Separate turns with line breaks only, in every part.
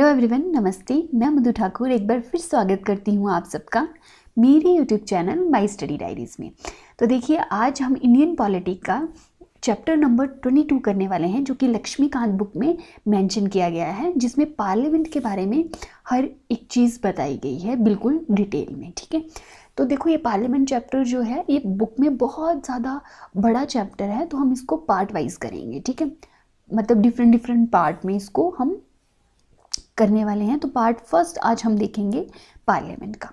Hello everyone, नमस्ते। मैं मधु ठाकुर एक बार फिर स्वागत करती हूँ आप सबका मेरे YouTube channel my study diaries में। तो देखिए, आज हम इंडियन पॉलिटी का चैप्टर नंबर 22 करने वाले हैं, जो कि लक्ष्मीकांत बुक में मेंशन किया गया है, जिसमें पार्लियामेंट के बारे में हर एक चीज़ बताई गई है बिल्कुल डिटेल में। ठीक है, तो देखो, ये पार्लियामेंट चैप्टर जो है ये बुक में बहुत ज़्यादा बड़ा चैप्टर है, तो हम इसको पार्ट वाइज करेंगे। ठीक है, मतलब डिफरेंट पार्ट में इसको हम करने वाले हैं। तो पार्ट फर्स्ट आज हम देखेंगे पार्लियामेंट का।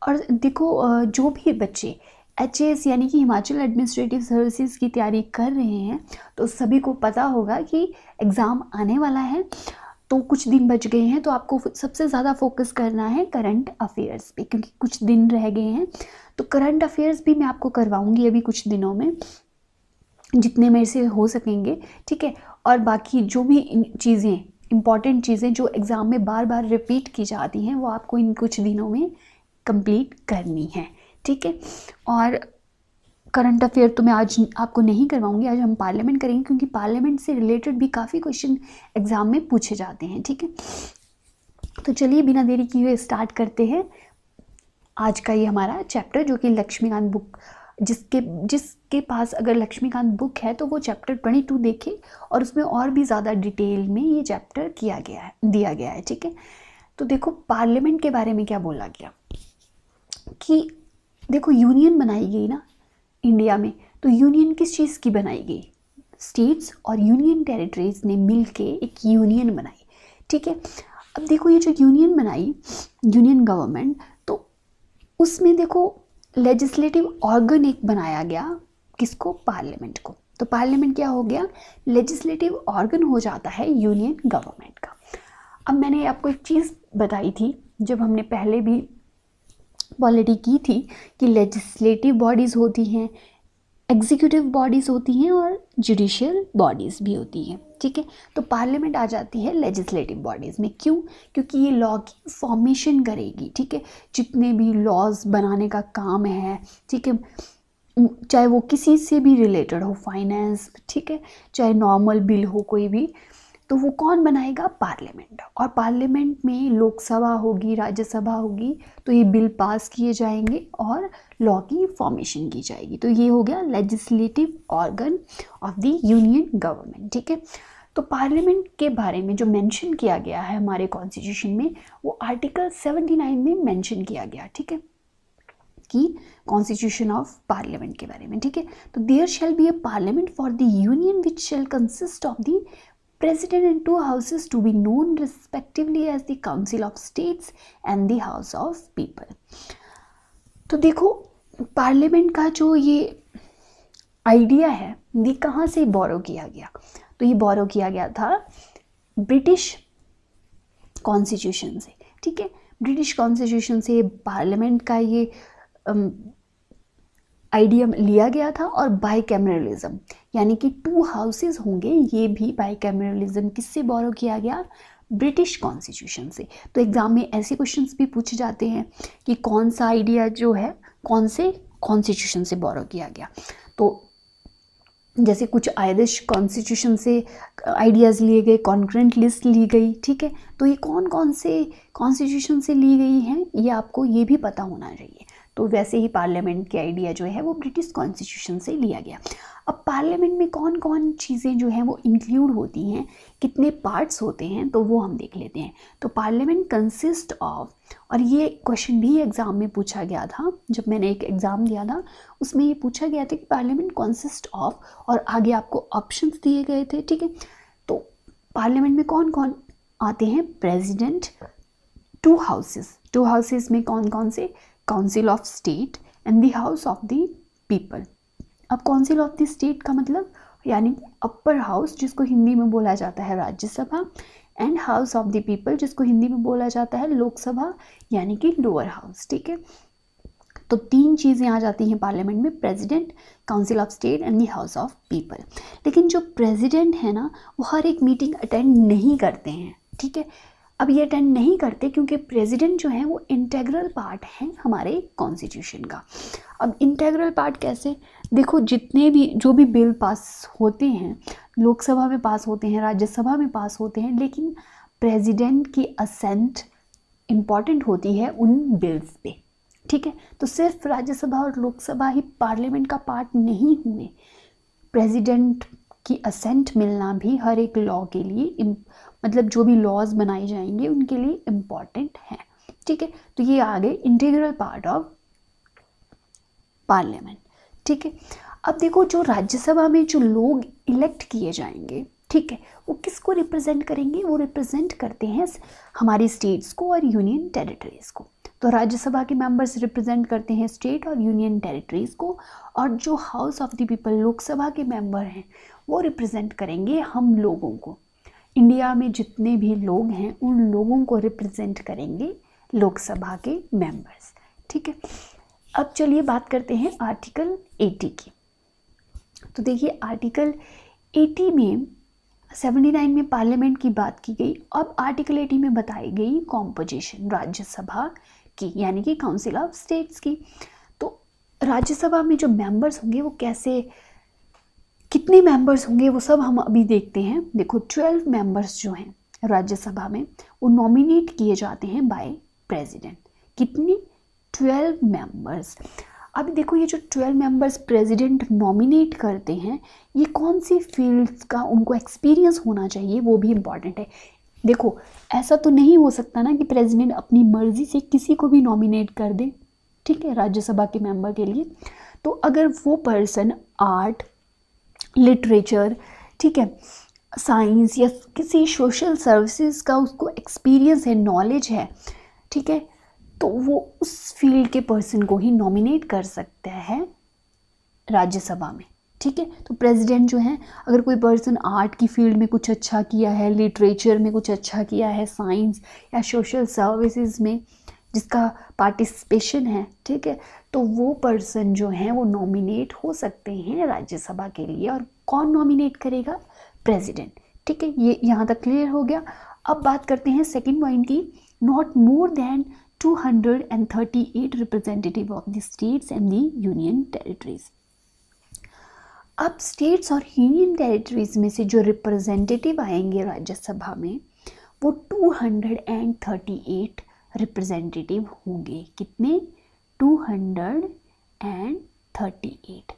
और देखो, जो भी बच्चे HAS यानी कि हिमाचल एडमिनिस्ट्रेटिव सर्विसेज की तैयारी कर रहे हैं, तो सभी को पता होगा कि एग्ज़ाम आने वाला है, तो कुछ दिन बच गए हैं। तो आपको सबसे ज़्यादा फोकस करना है करंट अफेयर्स पे, क्योंकि कुछ दिन रह गए हैं। तो करंट अफेयर्स भी मैं आपको करवाऊंगी अभी कुछ दिनों में, जितने मेरे से हो सकेंगे। ठीक है, और बाकी जो भी चीज़ें इम्पॉर्टेंट चीज़ें जो एग्ज़ाम में बार बार रिपीट की जाती हैं, वो आपको इन कुछ दिनों में कंप्लीट करनी है। ठीक है, और करंट अफेयर तो मैं आज आपको नहीं करवाऊंगी, आज हम पार्लियामेंट करेंगे, क्योंकि पार्लियामेंट से रिलेटेड भी काफ़ी क्वेश्चन एग्ज़ाम में पूछे जाते हैं। ठीक है, तो चलिए बिना देरी किए स्टार्ट करते हैं आज का ये हमारा चैप्टर, जो कि लक्ष्मीकांत बुक, जिसके पास अगर लक्ष्मीकांत बुक है तो वो चैप्टर 22 देखे, और उसमें और भी ज़्यादा डिटेल में ये चैप्टर दिया गया है। ठीक है, तो देखो, पार्लियामेंट के बारे में क्या बोला गया कि देखो, यूनियन बनाई गई ना इंडिया में, तो यूनियन किस चीज़ की बनाई गई? स्टेट्स और यूनियन टेरिटरीज ने मिल के एक यूनियन बनाई। ठीक है, अब देखो, ये जो यूनियन बनाई, यूनियन गवर्नमेंट, तो उसमें देखो लेजिस्लेटिव ऑर्गन एक बनाया गया, किसको? पार्लियामेंट को। तो पार्लियामेंट क्या हो गया? लेजिस्लेटिव ऑर्गन हो जाता है यूनियन गवर्नमेंट का। अब मैंने आपको एक चीज़ बताई थी जब हमने पहले भी पॉलिटी की थी, कि लेजिस्लेटिव बॉडीज़ होती हैं, एग्जीक्यूटिव बॉडीज़ होती हैं, और जुडिशियल बॉडीज़ भी होती हैं। ठीक है, तो पार्लियामेंट आ जाती है लेजिस्लेटिव बॉडीज़ में। क्यों? क्योंकि ये लॉ की फॉर्मेशन करेगी। ठीक है, जितने भी लॉज बनाने का काम है, ठीक है, चाहे वो किसी से भी रिलेटेड हो, फाइनेंस, ठीक है, चाहे नॉर्मल बिल हो कोई भी, तो वो कौन बनाएगा? पार्लियामेंट। और पार्लियामेंट में लोकसभा होगी, राज्यसभा होगी, तो ये बिल पास किए जाएंगे और लॉ की फॉर्मेशन की जाएगी। तो ये हो गया legislative organ of the union government. ठीक है, तो पार्लियामेंट के बारे में जो मेंशन किया गया है हमारे कॉन्स्टिट्यूशन में, वो आर्टिकल 79 में मेंशन किया गया। ठीक है, कि कॉन्स्टिट्यूशन ऑफ पार्लियामेंट के बारे में। ठीक है, तो there shall be a parliament for the union which shall consist of the President and two houses to be known respectively as the Council of States and the House of People। तो देखो, parliament का जो ये idea है, ये कहाँ से बोरो किया गया? तो ये बोरो किया गया था ब्रिटिश कॉन्स्टिट्यूशन से। ठीक है, ब्रिटिश कॉन्स्टिट्यूशन से पार्लियामेंट का ये आइडिया लिया गया था। और बाइकैमरलिज्म, यानी कि 2 हाउसेस होंगे, ये भी बाइकैमरलिज्म किससे बोरो किया गया? ब्रिटिश कॉन्स्टिट्यूशन से। तो एग्जाम में ऐसे क्वेश्चंस भी पूछे जाते हैं कि कौन सा आइडिया जो है कौन से कॉन्स्टिट्यूशन से बोरो किया गया। तो जैसे कुछ आयरिश कॉन्स्टिट्यूशन से आइडियाज़ लिए गए, कॉन्करेंट लिस्ट ली गई। ठीक है, तो ये कौन कौन से कॉन्स्टिट्यूशन से ली गई हैं, ये आपको ये भी पता होना चाहिए। तो वैसे ही पार्लियामेंट के आइडिया जो है वो ब्रिटिश कॉन्स्टिट्यूशन से लिया गया। अब पार्लियामेंट में कौन कौन चीज़ें जो हैं वो इंक्लूड होती हैं, कितने पार्ट्स होते हैं, तो वो हम देख लेते हैं। तो पार्लियामेंट कंसिस्ट ऑफ, और ये क्वेश्चन भी एग्ज़ाम में पूछा गया था, जब मैंने एक एग्ज़ाम दिया था उसमें ये पूछा गया था कि पार्लियामेंट कंसिस्ट ऑफ, और आगे आपको ऑप्शंस दिए गए थे। ठीक है, तो पार्लियामेंट में कौन कौन आते हैं? प्रेसिडेंट, 2 हाउसेस में कौन कौन से? Council of state and the house of the people. अब काउंसिल ऑफ द स्टेट का मतलब यानी अपर हाउस, जिसको हिंदी में बोला जाता है Rajya Sabha, and house of the people, जिसको हिंदी में बोला जाता है लोकसभा, यानी कि लोअर हाउस। ठीक है, तो 3 चीज़ें आ जाती हैं पार्लियामेंट में, president, council of state and the house of people. लेकिन जो प्रेसिडेंट है ना, वो हर एक मीटिंग अटेंड नहीं करते हैं। ठीक है, अब ये अटेंड नहीं करते क्योंकि प्रेसिडेंट जो है वो इंटेग्रल पार्ट है हमारे कॉन्स्टिट्यूशन का। अब इंटेग्रल पार्ट कैसे? देखो, जितने भी जो भी बिल पास होते हैं, लोकसभा में पास होते हैं, राज्यसभा में पास होते हैं, लेकिन प्रेसिडेंट की असेंट इम्पॉर्टेंट होती है उन बिल्स पे, ठीक है। तो सिर्फ राज्यसभा और लोकसभा ही पार्लियामेंट का पार्ट नहीं हुए, प्रेसिडेंट की असेंट मिलना भी हर एक लॉ के लिए मतलब जो भी लॉज बनाए जाएंगे उनके लिए इम्पॉर्टेंट है, ठीक है। तो ये आ गए इंटीग्रल पार्ट ऑफ पार्लियामेंट, ठीक है। अब देखो जो राज्यसभा में जो लोग इलेक्ट किए जाएंगे, ठीक है, वो किसको रिप्रेजेंट करेंगे? वो रिप्रेजेंट करते हैं हमारी स्टेट्स को और यूनियन टेरिटरीज को। तो राज्यसभा के मेंबर्स रिप्रेजेंट करते हैं स्टेट और यूनियन टेरिटरीज को, और जो house of the people Lok Sabha के मेंबर हैं वो रिप्रेजेंट करेंगे हम लोगों को। इंडिया में जितने भी लोग हैं उन लोगों को रिप्रेजेंट करेंगे लोकसभा के मेंबर्स, ठीक है। अब चलिए बात करते हैं आर्टिकल 80 की। तो देखिए आर्टिकल 80 में 79 में पार्लियामेंट की बात की गई। अब आर्टिकल 80 में बताई गई कॉम्पोजिशन राज्यसभा की, यानी कि काउंसिल ऑफ स्टेट्स की। तो राज्यसभा में जो मेंबर्स होंगे वो कैसे, कितने मेंबर्स होंगे वो सब हम अभी देखते हैं। देखो 12 मेंबर्स जो हैं राज्यसभा में वो नॉमिनेट किए जाते हैं बाय प्रेसिडेंट। कितनी? 12 मेंबर्स। अब देखो ये जो 12 मेंबर्स प्रेसिडेंट नॉमिनेट करते हैं, ये कौन सी फील्ड्स का उनको एक्सपीरियंस होना चाहिए वो भी इम्पॉर्टेंट है। देखो ऐसा तो नहीं हो सकता ना कि प्रेसिडेंट अपनी मर्जी से किसी को भी नॉमिनेट कर दे, ठीक है, राज्यसभा के मेंबर के लिए। तो अगर वो पर्सन आर्ट, लिटरेचर, ठीक है, साइंस या किसी सोशल सर्विसेज का उसको एक्सपीरियंस है, नॉलेज है, ठीक है, तो वो उस फील्ड के पर्सन को ही नॉमिनेट कर सकता है राज्यसभा में, ठीक है। तो प्रेसिडेंट जो है, अगर कोई पर्सन आर्ट की फील्ड में कुछ अच्छा किया है, लिटरेचर में कुछ अच्छा किया है, साइंस या सोशल सर्विसेज में जिसका पार्टिसिपेशन है, ठीक है, तो वो पर्सन जो है वो नॉमिनेट हो सकते हैं राज्यसभा के लिए। और कौन नॉमिनेट करेगा? प्रेसिडेंट, ठीक है। ये यहाँ तक क्लियर हो गया। अब बात करते हैं सेकेंड पॉइंट की, not more than 238 representative of the states and the union territories. अब स्टेट्स और यूनियन टेरिटरीज में से जो रिप्रेजेंटेटिव आएंगे राज्यसभा में वो 238 रिप्रेजेंटेटिव होंगे। कितने? 238।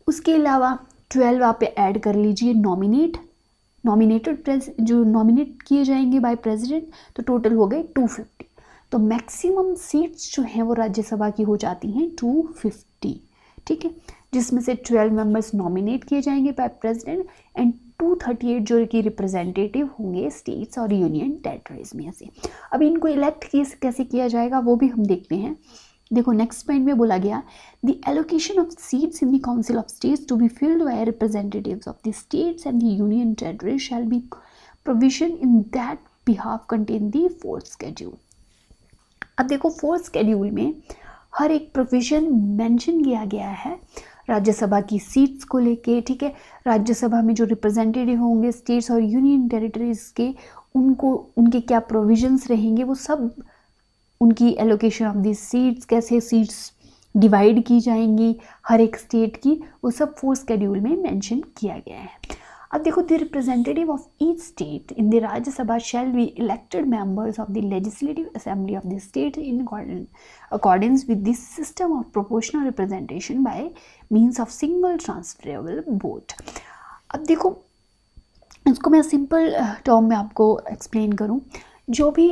उसके अलावा 12 आप ऐड कर लीजिए नॉमिनेटेड जो नॉमिनेट किए जाएंगे बाय प्रेसिडेंट, तो टोटल हो गए 250। तो मैक्सिमम सीट्स जो हैं वो राज्यसभा की हो जाती हैं 250, ठीक है, जिसमें से 12 मेंबर्स नॉमिनेट किए जाएंगे बाय प्रेसिडेंट एंड 238 जो कि रिप्रेजेंटेटिव होंगे स्टेट्स और यूनियन टेरिटरीज में से। अब इनको इलेक्ट कैसे किया जाएगा वो भी हम देखते हैं। देखो नेक्स्ट पॉइंट में बोला गया, the allocation of seats in the council of states to be filled by representatives of the states and the union territories shall be provision in that behalf contain the fourth schedule. अब देखो fourth schedule में हर एक provision mention किया गया है राज्यसभा की seats को लेके, ठीक है। राज्यसभा में जो रिप्रेजेंटेटिव होंगे स्टेट्स और यूनियन टेरिटरीज के, उनको उनके क्या प्रोविजंस रहेंगे, वो सब उनकी एलोकेशन ऑफ दी सीट्स, कैसे सीट्स डिवाइड की जाएंगी हर एक स्टेट की, वो सब फोर्थ शेड्यूल में मेंशन किया गया है। अब देखो the representative of each state in the Rajya Sabha shall be elected members of the legislative assembly of the state in accordance with this system of proportional representation bye means of single transferable vote. अब देखो इसको मैं simple term में आपको explain करूं, जो भी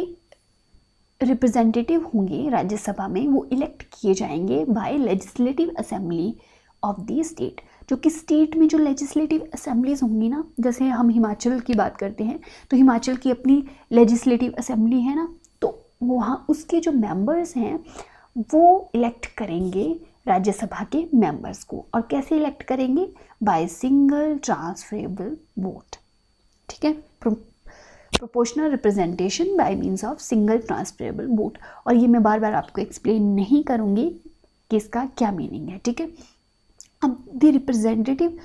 representative होंगे राज्यसभा में वो इलेक्ट किए जाएंगे by legislative assembly of the state. जो कि स्टेट में जो लेजिस्लेटिव असेंबलीज होंगी ना, जैसे हम हिमाचल की बात करते हैं तो हिमाचल की अपनी लेजिस्लेटिव असेंबली है ना, तो वहाँ उसके जो मेंबर्स हैं वो इलेक्ट करेंगे राज्यसभा के मेंबर्स को। और कैसे इलेक्ट करेंगे? बाय सिंगल ट्रांसफरेबल वोट, ठीक है, proportional representation bye means of single transferable vote. और ये मैं बार बार आपको एक्सप्लेन नहीं करूँगी कि इसका क्या मीनिंग है, ठीक है। अब द रिप्रेजेंटेटिव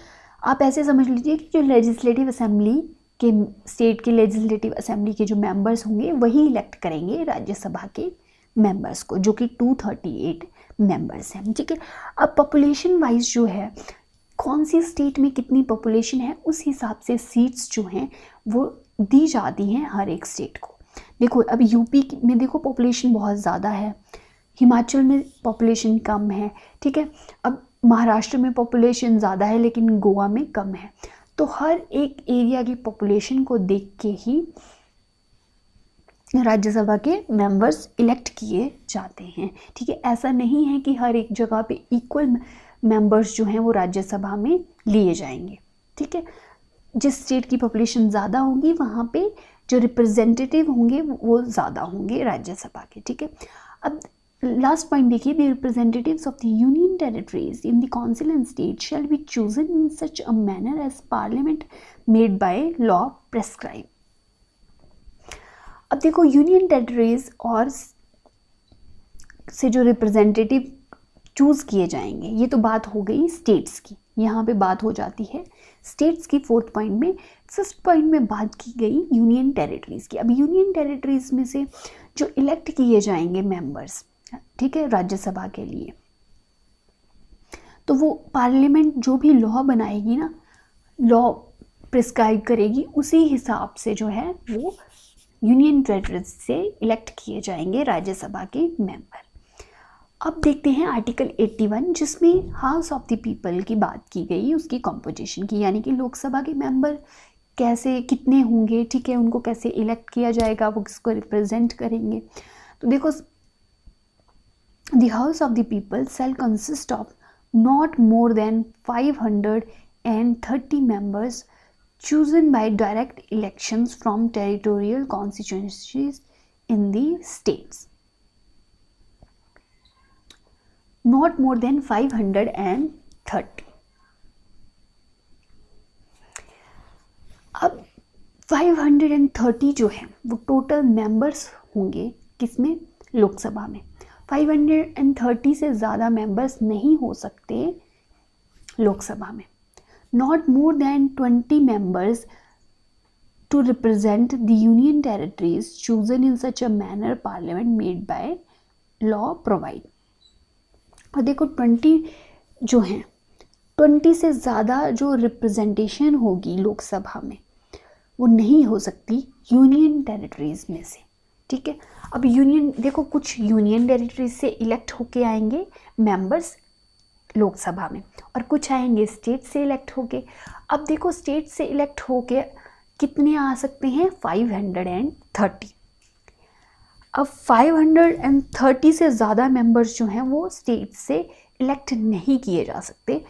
आप ऐसे समझ लीजिए कि जो लेजिस्लेटिव असेंबली के, स्टेट के लेजिस्लेटिव असेंबली के जो मेंबर्स होंगे वही इलेक्ट करेंगे राज्यसभा के मेंबर्स को, जो कि 238 मेंबर्स हैं, ठीक है। अब पॉपुलेशन वाइज जो है कौन सी स्टेट में कितनी पॉपुलेशन है उस हिसाब से सीट्स जो हैं वो दी जाती हैं हर एक स्टेट को। देखो अब यूपी में देखो पॉपुलेशन बहुत ज़्यादा है, हिमाचल में पॉपुलेशन कम है, ठीक है। अब महाराष्ट्र में पॉपुलेशन ज़्यादा है लेकिन गोवा में कम है। तो हर एक एरिया की पॉपुलेशन को देख के ही राज्यसभा के मेंबर्स इलेक्ट किए जाते हैं, ठीक है। ऐसा नहीं है कि हर एक जगह पे इक्वल मेंबर्स जो हैं वो राज्यसभा में लिए जाएंगे, ठीक है। जिस स्टेट की पॉपुलेशन ज़्यादा होगी वहाँ पे जो रिप्रेजेंटेटिव होंगे वो ज़्यादा होंगे राज्यसभा के, ठीक है। अब लास्ट पॉइंट देखिए, the representatives of the union territories in the council and state shall be chosen in such a manner as parliament made by law prescribe. अब देखो यूनियन टेरिटरीज और से जो रिप्रेजेंटेटिव चूज़ किए जाएंगे, ये तो बात हो गई स्टेट्स की, यहाँ पे बात हो जाती है स्टेट्स की फोर्थ पॉइंट में। फिफ्थ पॉइंट में बात की गई यूनियन टेरिटरीज की। अब यूनियन टेरिटरीज में से जो इलेक्ट किए जाएंगे मेंबर्स, ठीक है, राज्यसभा के लिए, तो वो पार्लियामेंट जो भी लॉ बनाएगी ना, लॉ प्रिस्क्राइब करेगी, उसी हिसाब से जो है वो यूनियन टेरिटरीज से इलेक्ट किए जाएंगे राज्यसभा के मेंबर। अब देखते हैं आर्टिकल 81 जिसमें हाउस ऑफ द पीपल की बात की गई, उसकी कॉम्पोजिशन की, यानी कि लोकसभा के मेंबर कैसे कितने होंगे, ठीक है, उनको कैसे इलेक्ट किया जाएगा, वो किसको रिप्रेजेंट करेंगे। तो देखो, the house of the people shell consist of not more than 530 members chosen by direct elections from territorial constituencies in the states. Not more than 530. अब 530 जो है वो टोटल मेंबर्स होंगे किसमें, लोकसभा में। 530 से ज़्यादा मेंबर्स नहीं हो सकते लोकसभा में। Not more than 20 members to represent the union territories chosen in such a manner parliament made by law provide। और देखो 20 जो हैं, 20 से ज़्यादा जो रिप्रेजेंटेशन होगी लोकसभा में वो नहीं हो सकती यूनियन टेरिटरीज में से, ठीक है। अब यूनियन देखो, कुछ यूनियन टेरिटरीज से इलेक्ट होके आएंगे मेंबर्स लोकसभा में और कुछ आएंगे स्टेट से इलेक्ट होके। अब देखो स्टेट से इलेक्ट होके कितने आ सकते हैं, 530। अब 530 से ज़्यादा मेंबर्स जो हैं वो स्टेट से इलेक्ट नहीं किए जा सकते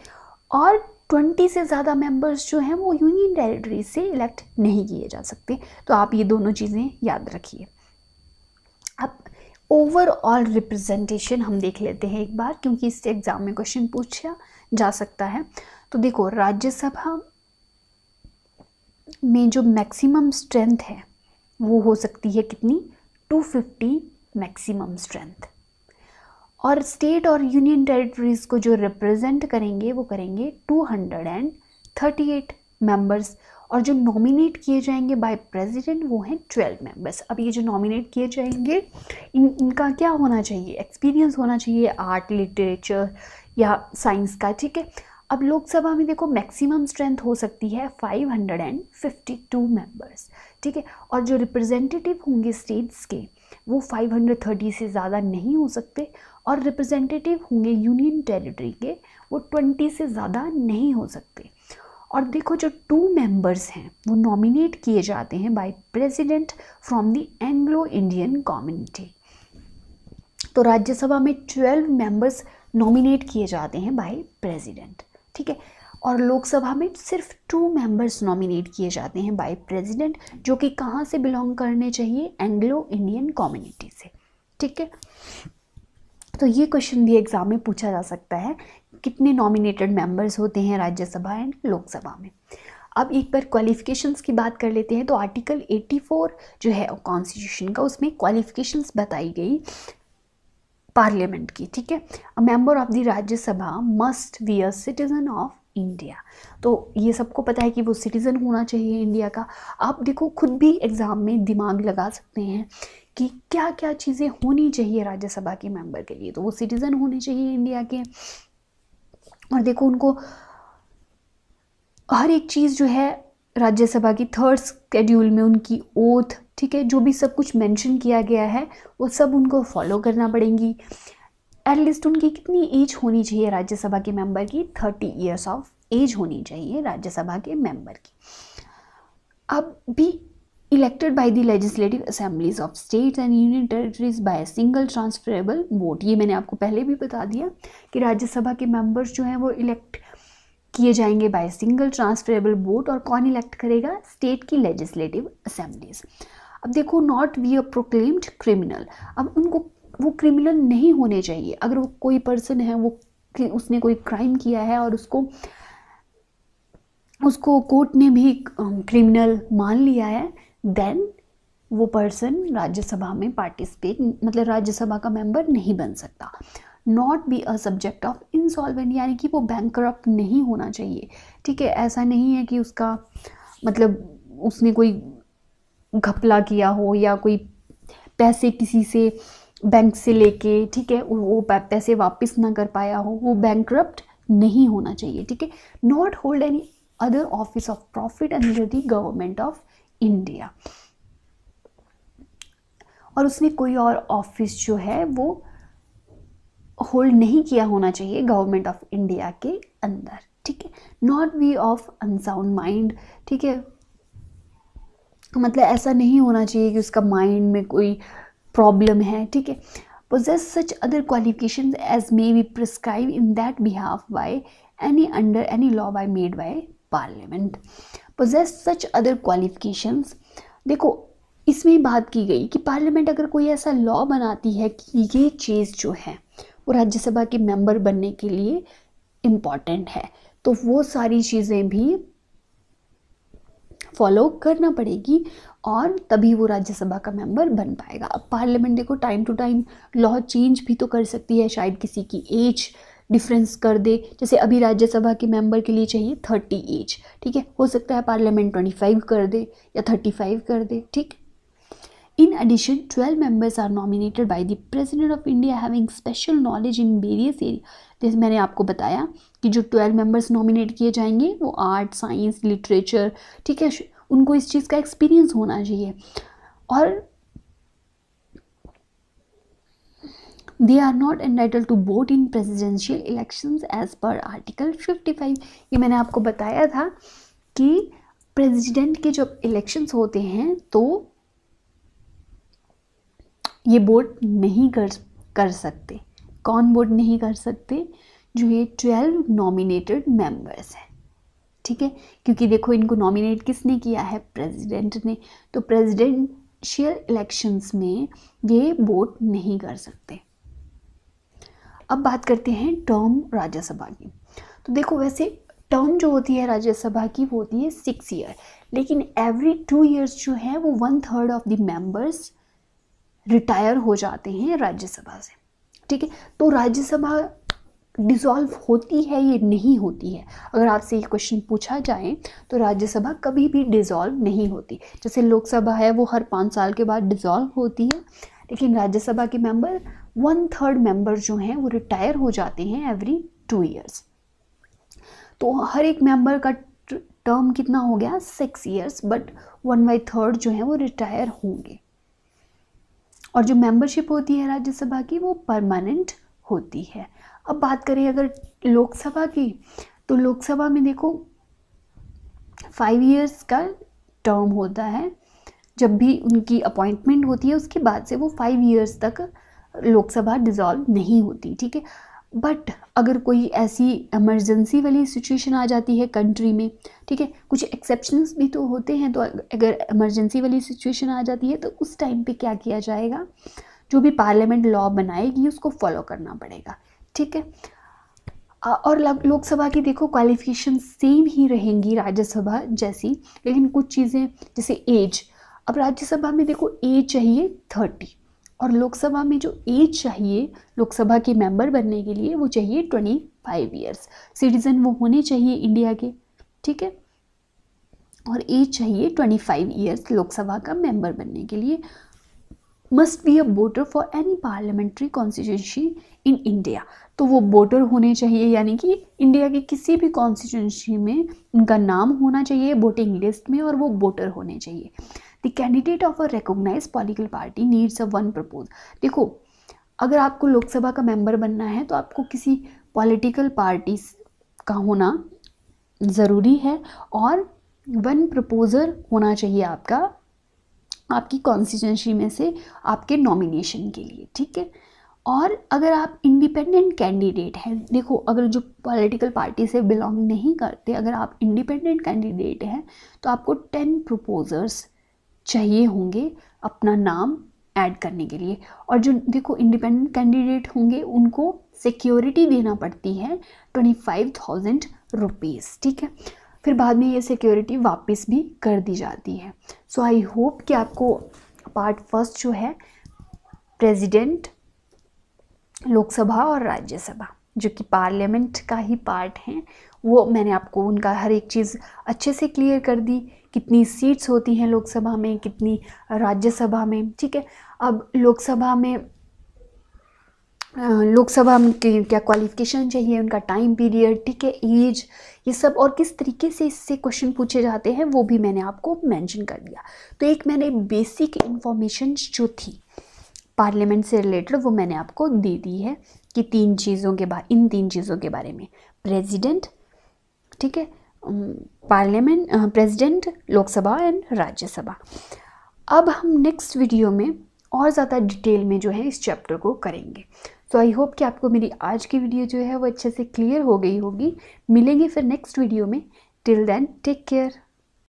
और 20 से ज़्यादा मेंबर्स जो हैं वो यूनियन टेरिटरी से इलेक्ट नहीं किए जा सकते। तो आप ये दोनों चीज़ें याद रखिए। अब ओवरऑल रिप्रेजेंटेशन हम देख लेते हैं एक बार, क्योंकि इससे एग्जाम में क्वेश्चन पूछा जा सकता है। तो देखो, राज्यसभा में जो मैक्सिमम स्ट्रेंथ है वो हो सकती है कितनी, 250 मैक्सिमम स्ट्रेंथ। और स्टेट और यूनियन टेरिटरीज को जो रिप्रेजेंट करेंगे वो करेंगे 238 मेंबर्स। और जो नॉमिनेट किए जाएंगे बाय प्रेसिडेंट वो हैं 12 मेंबर्स। अब ये जो नॉमिनेट किए जाएंगे इनका क्या होना चाहिए, एक्सपीरियंस होना चाहिए आर्ट, लिटरेचर या साइंस का, ठीक है। अब लोकसभा में देखो मैक्सिमम स्ट्रेंथ हो सकती है 552 मेंबर्स, ठीक है। और जो रिप्रेजेंटेटिव होंगे स्टेट्स के वो 530 से ज़्यादा नहीं हो सकते और रिप्रेजेंटेटिव होंगे यूनियन टेरिटरी के वो 20 से ज़्यादा नहीं हो सकते। और देखो जो 2 मेंबर्स हैं वो नॉमिनेट किए जाते हैं by president from the Anglo Indian community. तो राज्यसभा में 12 मेंबर्स नॉमिनेट किए जाते हैं बाय प्रेसिडेंट, ठीक है। और लोकसभा में सिर्फ 2 मेंबर्स नॉमिनेट किए जाते हैं बाय प्रेसिडेंट, जो कि कहाँ से बिलोंग करने चाहिए, एंग्लो इंडियन कम्युनिटी से, ठीक है। तो ये क्वेश्चन भी एग्जाम में पूछा जा सकता है, कितने नॉमिनेटेड मेंबर्स होते हैं राज्यसभा एंड लोकसभा में। अब एक बार क्वालिफिकेशंस की बात कर लेते हैं। तो आर्टिकल 84 जो है कॉन्स्टिट्यूशन का, उसमें क्वालिफिकेशंस बताई गई पार्लियामेंट की, ठीक है। A member of the Rajya Sabha must be a citizen of India. तो ये सबको पता है कि वो सिटीज़न होना चाहिए इंडिया का। आप देखो खुद भी एग्ज़ाम में दिमाग लगा सकते हैं कि क्या क्या चीज़ें होनी चाहिए राज्यसभा के मेंबर के लिए। तो वो सिटीज़न होने चाहिए इंडिया के, और देखो उनको हर एक चीज़ जो है राज्यसभा की थर्ड शेड्यूल में उनकी ओथ, ठीक है, जो भी सब कुछ मेंशन किया गया है वो सब उनको फॉलो करना पड़ेंगी। एटलीस्ट उनकी कितनी एज होनी चाहिए राज्यसभा के मेंबर की? 30 ईयर्स ऑफ एज होनी चाहिए राज्यसभा के मेंबर की। अब भी elected by the legislative assemblies of states and union territories by a single transferable vote. ये मैंने आपको पहले भी बता दिया कि राज्यसभा के मेंबर्स जो हैं वो इलेक्ट किए जाएंगे बाय सिंगल ट्रांसफरेबल वोट। और कौन इलेक्ट करेगा? स्टेट की लेजिस्लेटिव असेंबलीज। अब देखो, not be a proclaimed criminal. अब उनको वो क्रिमिनल नहीं होने चाहिए। अगर वो कोई पर्सन है, वो उसने कोई क्राइम किया है और उसको कोर्ट ने भी क्रिमिनल मान लिया है, देन वो पर्सन राज्यसभा में पार्टिसिपेट, मतलब राज्यसभा का मेंबर नहीं बन सकता। Not be a subject of insolvent, यानी कि वो बैंकरप्ट नहीं होना चाहिए, ठीक है। ऐसा नहीं है कि उसका मतलब उसने कोई घपला किया हो या कोई पैसे किसी से बैंक से लेके, ठीक है, वो पैसे वापस ना कर पाया हो, वो बैंकरप्ट नहीं होना चाहिए, ठीक है। Not hold any other office of profit under the government of India, और उसने कोई और ऑफिस जो है वो होल्ड नहीं किया होना चाहिए गवर्नमेंट ऑफ इंडिया के अंदर, ठीक है। Not be of unsound mind, ठीक है, मतलब ऐसा नहीं होना चाहिए कि उसका माइंड में कोई प्रॉब्लम है, ठीक है। possess such other qualifications as may be prescribed in that behalf by any under any law by made by parliament। possess such other qualifications, देखो इसमें बात की गई कि पार्लियामेंट अगर कोई ऐसा लॉ बनाती है कि ये चीज़ जो है वो राज्यसभा के मेंबर बनने के लिए इम्पॉर्टेंट है, तो वो सारी चीज़ें भी फॉलो करना पड़ेगी और तभी वो राज्यसभा का मेंबर बन पाएगा। अब पार्लियामेंट देखो time to time law change भी तो कर सकती है, शायद किसी की एज डिफरेंस कर दे। जैसे अभी राज्यसभा के मेंबर के लिए चाहिए 30 एज, ठीक है, हो सकता है पार्लियामेंट 25 कर दे या 35 कर दे, ठीक। In addition, 12 members are nominated by the President of India having special knowledge in various areas। जैसे मैंने आपको बताया कि जो 12 members नॉमिनेट किए जाएंगे वो आर्ट, साइंस, लिटरेचर, ठीक है, उनको इस चीज़ का एक्सपीरियंस होना चाहिए। और they are not entitled to vote in presidential elections as per Article 55। ये मैंने आपको बताया था कि प्रेसिडेंट के जब इलेक्शंस होते हैं तो ये वोट नहीं कर सकते। कौन वोट नहीं कर सकते? जो ये 12 नॉमिनेटेड मेंबर्स हैं, ठीक है, क्योंकि देखो इनको नॉमिनेट किसने किया है? प्रेसिडेंट ने। तो प्रेसिडेंशियल इलेक्शंस में ये वोट नहीं कर सकते। अब बात करते हैं टर्म राज्यसभा की। तो देखो वैसे टर्म जो होती है राज्यसभा की वो होती है 6 ईयर, लेकिन एवरी 2 ईयर्स जो है वो 1/3 ऑफ द मेंबर्स रिटायर हो जाते हैं राज्यसभा से, ठीक है। तो राज्यसभा डिसॉल्व होती है ये नहीं होती है? अगर आपसे ये क्वेश्चन पूछा जाए तो राज्यसभा कभी भी डिसॉल्व नहीं होती। जैसे लोकसभा है वो हर 5 साल के बाद डिसॉल्व होती है, लेकिन राज्यसभा के मेंबर 1/3 मेंबर जो हैं वो रिटायर हो जाते हैं एवरी 2 ईयर्स। तो हर एक मेंबर का टर्म कितना हो गया? 6 ईयर्स, बट 1/3 जो है वो रिटायर होंगे। और जो मेंबरशिप होती है राज्यसभा की वो परमानेंट होती है। अब बात करें अगर लोकसभा की, तो लोकसभा में देखो 5 ईयर्स का टर्म होता है। जब भी उनकी अपॉइंटमेंट होती है उसके बाद से वो 5 ईयर्स तक लोकसभा डिसॉल्व नहीं होती, ठीक है। बट अगर कोई ऐसी इमरजेंसी वाली सिचुएशन आ जाती है कंट्री में, ठीक है, कुछ एक्सेप्शंस भी तो होते हैं, तो अगर इमरजेंसी वाली सिचुएशन आ जाती है तो उस टाइम पे क्या किया जाएगा? जो भी पार्लियामेंट लॉ बनाएगी उसको फॉलो करना पड़ेगा, ठीक है। और लोकसभा की देखो क्वालिफिकेशन सेम ही रहेंगी राज्यसभा जैसी, लेकिन कुछ चीज़ें जैसे एज। अब राज्यसभा में देखो एज चाहिए 30, और लोकसभा में जो एज चाहिए लोकसभा के मेंबर बनने के लिए वो चाहिए 25 ईयर्स। सिटीजन वो होने चाहिए इंडिया के, ठीक है, और एज चाहिए 25 ईयर्स लोकसभा का मेंबर बनने के लिए। Must be a voter for any parliamentary constituency in India. तो वो वोटर होने चाहिए, यानी कि इंडिया की किसी भी कॉन्स्टिट्यूंसी में उनका नाम होना चाहिए वोटिंग लिस्ट में, और वो वोटर होने चाहिए। The candidate of a recognised political party needs a one propose. देखो, अगर आपको लोकसभा का मेंबर बनना है तो आपको किसी पॉलिटिकल पार्टी का होना ज़रूरी है, और वन प्रपोजर होना चाहिए आपका, आपकी कॉन्स्टिट्यूंसी में से आपके नॉमिनेशन के लिए, ठीक है। और अगर आप इंडिपेंडेंट कैंडिडेट हैं, देखो अगर जो पॉलिटिकल पार्टी से बिलोंग नहीं करते, अगर आप इंडिपेंडेंट कैंडिडेट हैं तो आपको 10 प्रपोजर्स चाहिए होंगे अपना नाम ऐड करने के लिए। और जो देखो इंडिपेंडेंट कैंडिडेट होंगे उनको सिक्योरिटी देना पड़ती है 25,000 रुपीज़, ठीक है। फिर बाद में ये सिक्योरिटी वापस भी कर दी जाती है। सो आई होप कि आपको पार्ट फर्स्ट जो है प्रेसिडेंट, लोकसभा और राज्यसभा जो कि पार्लियामेंट का ही पार्ट हैं, वो मैंने आपको उनका हर एक चीज़ अच्छे से क्लियर कर दी, कितनी सीट्स होती हैं लोकसभा में, कितनी राज्यसभा में, ठीक है। अब लोकसभा में क्या क्वालिफिकेशन चाहिए, उनका टाइम पीरियड, ठीक है, एज, ये सब, और किस तरीके से इससे क्वेश्चन पूछे जाते हैं वो भी मैंने आपको मेंशन कर दिया। तो एक मैंने बेसिक इन्फॉर्मेशन जो थी पार्लियामेंट से रिलेटेड वो मैंने आपको दे दी है कि इन तीन चीज़ों के बारे में, प्रेसिडेंट, ठीक है, parliament, president, Lok Sabha and Rajya Sabha. अब हम नेक्स्ट वीडियो में और ज़्यादा डिटेल में जो है इस चैप्टर को करेंगे। तो आई होप कि आपको मेरी आज की वीडियो जो है वो अच्छे से क्लियर हो गई होगी। मिलेंगे फिर नेक्स्ट वीडियो में। Till then take care.